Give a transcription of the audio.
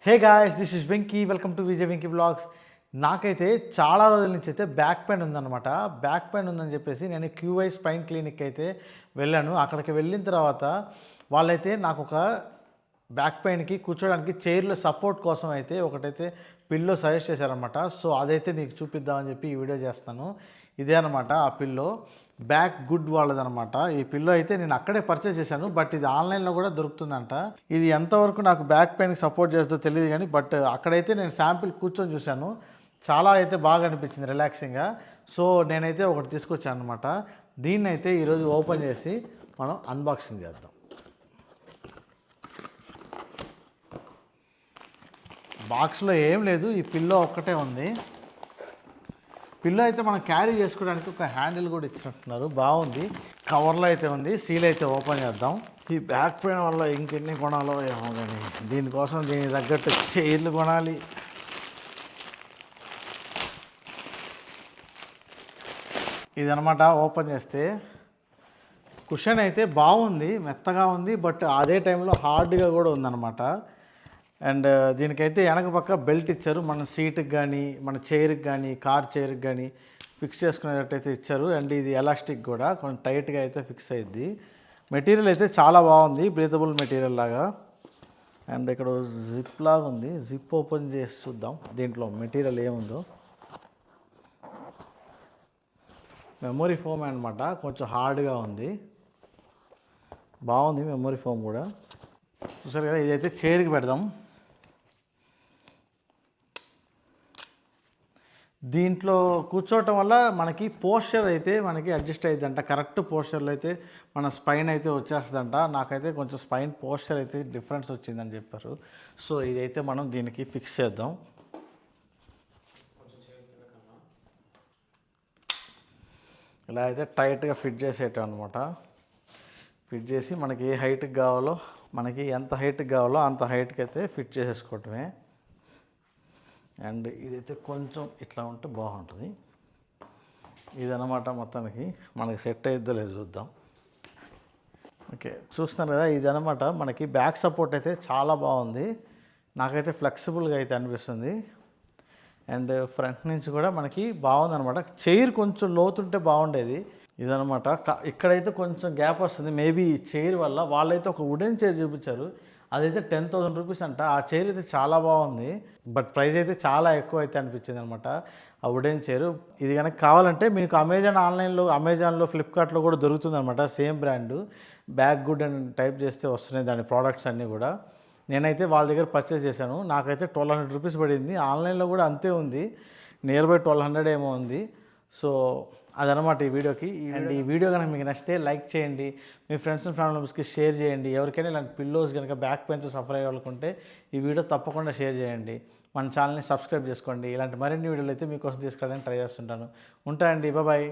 Hey guys, this is Venky. Welcome to Vijay Venky vlogs. నాకైతే చాలా రోజుల నుంచి అయితే బ్యాక్ పెయిన్ ఉందన్నమాట. బ్యాక్ పెయిన్ ఉందని చెప్పేసి నేను క్యూఐ స్పైన్ క్లినిక్ అయితే వెళ్ళాను. అక్కడికి వెళ్ళిన తర్వాత వాళ్ళైతే నాకు ఒక బ్యాక్ పెయిన్కి కూర్చోడానికి చైర్లో సపోర్ట్ కోసం అయితే ఒకటైతే పిల్లో సజెస్ట్ చేశారనమాట. సో అదైతే మీకు చూపిద్దామని చెప్పి ఈ వీడియో చేస్తాను. ఇదే అనమాట ఆ పిల్లో, బ్యాక్ గుడ్ వాళ్ళదనమాట. ఈ పిల్లో అయితే నేను అక్కడే పర్చేస్ చేశాను, బట్ ఇది ఆన్లైన్లో కూడా దొరుకుతుందంట. ఇది ఎంతవరకు నాకు బ్యాక్ పెయిన్కి సపోర్ట్ చేస్తుందో తెలియదు కానీ, బట్ అక్కడైతే నేను శాంపిల్ కూర్చొని చూశాను. చాలా అయితే బాగా అనిపించింది, రిలాక్సింగ్గా. సో నేనైతే ఒకటి తీసుకొచ్చాను అనమాట. దీన్ని అయితే ఈరోజు ఓపెన్ చేసి మనం అన్బాక్సింగ్ చేద్దాం. బాక్స్లో ఏం లేదు, ఈ పిల్లో ఒక్కటే ఉంది. పిల్లో అయితే మనం క్యారీ చేసుకోవడానికి ఒక హ్యాండిల్ కూడా ఇచ్చినట్టున్నారు, బాగుంది. కవర్లో అయితే ఉంది. సీల్ అయితే ఓపెన్ చేద్దాం. ఈ బ్యాక్ పెయిన్ వల్ల ఇంకెన్ని కొనాలో ఏమో కానీ, దీనికి తగ్గట్టు చైర్లు కొనాలి. ఇదనమాట ఓపెన్ చేస్తే కుషన్ అయితే బాగుంది, మెత్తగా ఉంది, బట్ అదే టైంలో హార్డ్గా కూడా ఉందన్నమాట. అండ్ దీనికైతే వెనక పక్క బెల్ట్ ఇచ్చారు, మన సీట్కి కానీ మన చైర్కి కానీ కార్ చైర్కి కానీ ఫిక్స్ చేసుకునేటట్టయితే ఇచ్చారు. అండ్ ఇది ఎలాస్టిక్ కూడా కొంచెం టైట్గా అయితే ఫిక్స్ అయ్యిద్ది. మెటీరియల్ అయితే చాలా బాగుంది, బ్రీతబుల్ మెటీరియల్ లాగా. అండ్ ఇక్కడ జిప్ లాగా ఉంది, జిప్ ఓపెన్ చేసి చూద్దాం దీంట్లో మెటీరియల్ ఏముందో. మెమొరీ ఫోమ్ అనమాట, కొంచెం హార్డ్గా ఉంది, బాగుంది మెమొరీ ఫోమ్ కూడా. చూసారు కదా, ఇదైతే చైర్కి పెడదాం. దీంట్లో కూర్చోవటం వల్ల మనకి పోస్చర్ అయితే మనకి అడ్జస్ట్ అయ్యిద్దంట. కరెక్ట్ పోస్చర్లో అయితే మన స్పైన్ అయితే వచ్చేస్తుందంట. నాకైతే కొంచెం స్పైన్ పోస్చర్ అయితే డిఫరెన్స్ వచ్చిందని చెప్పారు. సో ఇదైతే మనం దీనికి ఫిక్స్ చేద్దాం. ఇలా అయితే టైట్గా ఫిట్ చేసేయటం అనమాట. ఫిట్ చేసి మనకి ఏ హైట్కి కావాలో, మనకి ఎంత హైట్కి కావాలో అంత హైట్కి అయితే ఫిట్ చేసేసుకోవటమే. అండ్ ఇదైతే కొంచెం ఇట్లా ఉంటే బాగుంటుంది. ఇదన్నమాట మొత్తానికి మనకి సెట్ అయ్యిద్దో లేదు చూద్దాం. ఓకే, చూస్తున్నారు కదా, ఇదన్నమాట మనకి బ్యాక్ సపోర్ట్ అయితే చాలా బాగుంది. నాకైతే ఫ్లెక్సిబుల్గా అయితే అనిపిస్తుంది. అండ్ ఫ్రంట్ నుంచి కూడా మనకి బాగుందన్నమాట. చైర్ కొంచెం లోతుంటే బాగుండేది. ఇదనమాట, ఇక్కడైతే కొంచెం గ్యాప్ వస్తుంది. మేబీ ఈ చైర్ వల్ల. వాళ్ళైతే ఒక వుడెన్ చైర్ చూపించారు, అదైతే 10,000 రూపీస్ అంట. ఆ చైర్ అయితే చాలా బాగుంది, బట్ ప్రైస్ అయితే చాలా ఎక్కువ అయితే అనిపించింది అనమాట ఆ వుడెన్ చైర్. ఇది కనుక కావాలంటే మీకు అమెజాన్లో ఫ్లిప్కార్ట్లో కూడా దొరుకుతుంది అనమాట. సేమ్ బ్రాండు, బ్యాక్ గుడ్ అని టైప్ చేస్తే వస్తున్నాయి దాని ప్రోడక్ట్స్ అన్నీ కూడా. నేనైతే వాళ్ళ దగ్గర పర్చేస్ చేశాను, నాకైతే 1,200 రూపీస్ పడింది. ఆన్లైన్లో కూడా అంతే ఉంది, నియర్ బై 1,200 ఏమో ఉంది. సో అదనమాట ఈ వీడియోకి. అండ్ ఈ వీడియో కనుక మీకు నచ్చితే లైక్ చేయండి, మీ ఫ్రెండ్స్ అండ్ ఫ్యామిలీ మెంబర్స్కి షేర్ చేయండి. ఎవరికైనా ఇలాంటి పిల్లోస్ కనుక బ్యాక్ పెయిన్తో సఫర్ అయ్యే వాళ్ళకుంటే ఈ వీడియో తప్పకుండా షేర్ చేయండి. మన ఛానల్ని సబ్స్క్రైబ్ చేసుకోండి. ఇలాంటి మరిన్ని వీడియోలు అయితే మీకోసం తీసుకెళ్ళడానికి ట్రై చేస్తుంటాను. ఉంటాయండి, బాయ్.